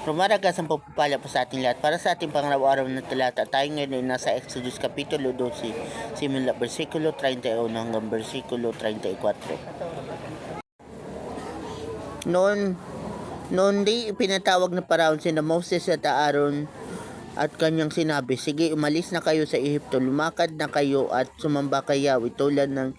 Rumaragas ang pagpapala po sa ating lahat. Para sa ating pangaraw-araw na talata, tayo ngayon ay nasa Exodus Kapitulo 12, simula versikulo 31 hanggang versikulo 34. Noon di ipinatawag na Paraon sina Moses at Aaron at kanyang sinabi, sige, umalis na kayo sa Ehipto, lumakad na kayo at sumamba kay Yahweh tulad ng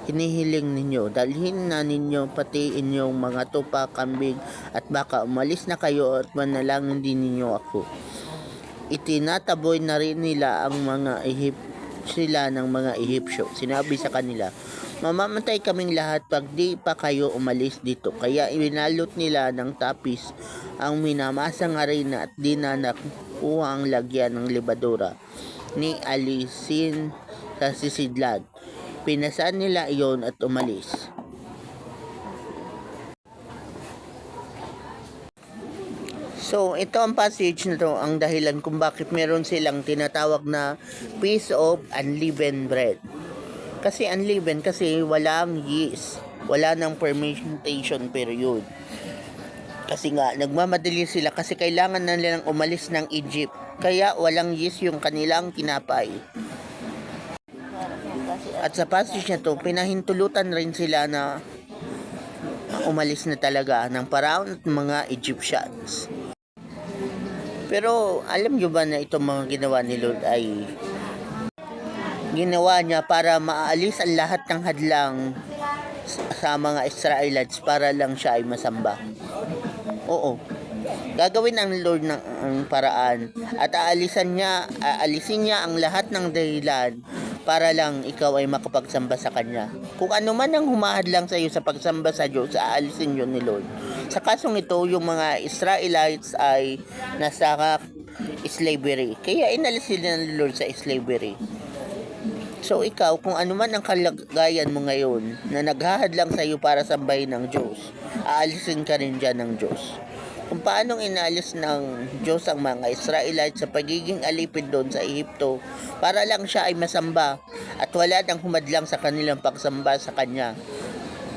hinihiling ninyo. Dalhin na ninyo pati inyong mga tupa, kambing at baka. Umalis na kayo at manalangin din ninyo ako. Itinataboy na rin nila ang mga sila ng mga Ehipsyo. Sinabi sa kanila, mamamatay kaming lahat pag di pa kayo umalis dito. Kaya ibinalot nila ng tapis ang minamasang harina at di na nakuha ang lagyan ng libadura ni alisin sa sisidlad. Pinasaan nila iyon at umalis. So, ito ang passage na to, ang dahilan kung bakit meron silang tinatawag na piece of unleavened bread. Kasi unleavened, kasi walang yeast, wala nang fermentation period. Kasi nga, nagmamadali sila kasi kailangan na nilang umalis ng Egypt. Kaya walang yeast yung kanilang kinapay. At sa passage na to, pinahintulutan rin sila na umalis na talaga ng Paraon at mga Egyptians. Pero alam nyo ba na itong mga ginawa ni Lord ay ginawa niya para maalis ang lahat ng hadlang sa mga Israelites para lang siya ay masamba? Oo. Gagawin ang Lord ng paraan at aalisin niya ang lahat ng dahilan para lang ikaw ay makapagsamba sa Kanya. Kung ano man ang humahadlang sa iyo sa pagsamba sa Diyos, aalisin yun ni Lord. Sa kasong ito, yung mga Israelites ay nasa slavery. Kaya inalis sila ng Lord sa slavery. So ikaw, kung ano man ang kalagayan mo ngayon na naghahadlang sa iyo para sambahin ng Diyos, aalisin ka rin dyan ng Diyos. Kung paanong inalis ng Diyos ang mga Israelites sa pagiging alipid doon sa Ehipto para lang siya ay masamba at wala nang humadlang sa kanilang pagsamba sa Kanya,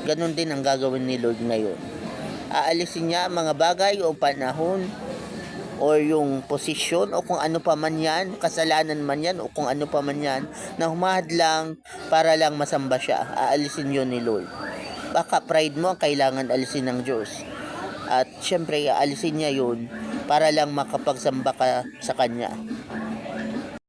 ganun din ang gagawin ni Lord ngayon. Aalisin niya mga bagay o panahon o yung posisyon o kung ano pa man yan, kasalanan man yan o kung ano pa man yan na humahadlang para lang masamba siya. Aalisin yun ni Lord. Baka pride mo ang kailangan alisin ng Diyos. At syempre, aalisin niya yun para lang makapagsamba ka sa Kanya.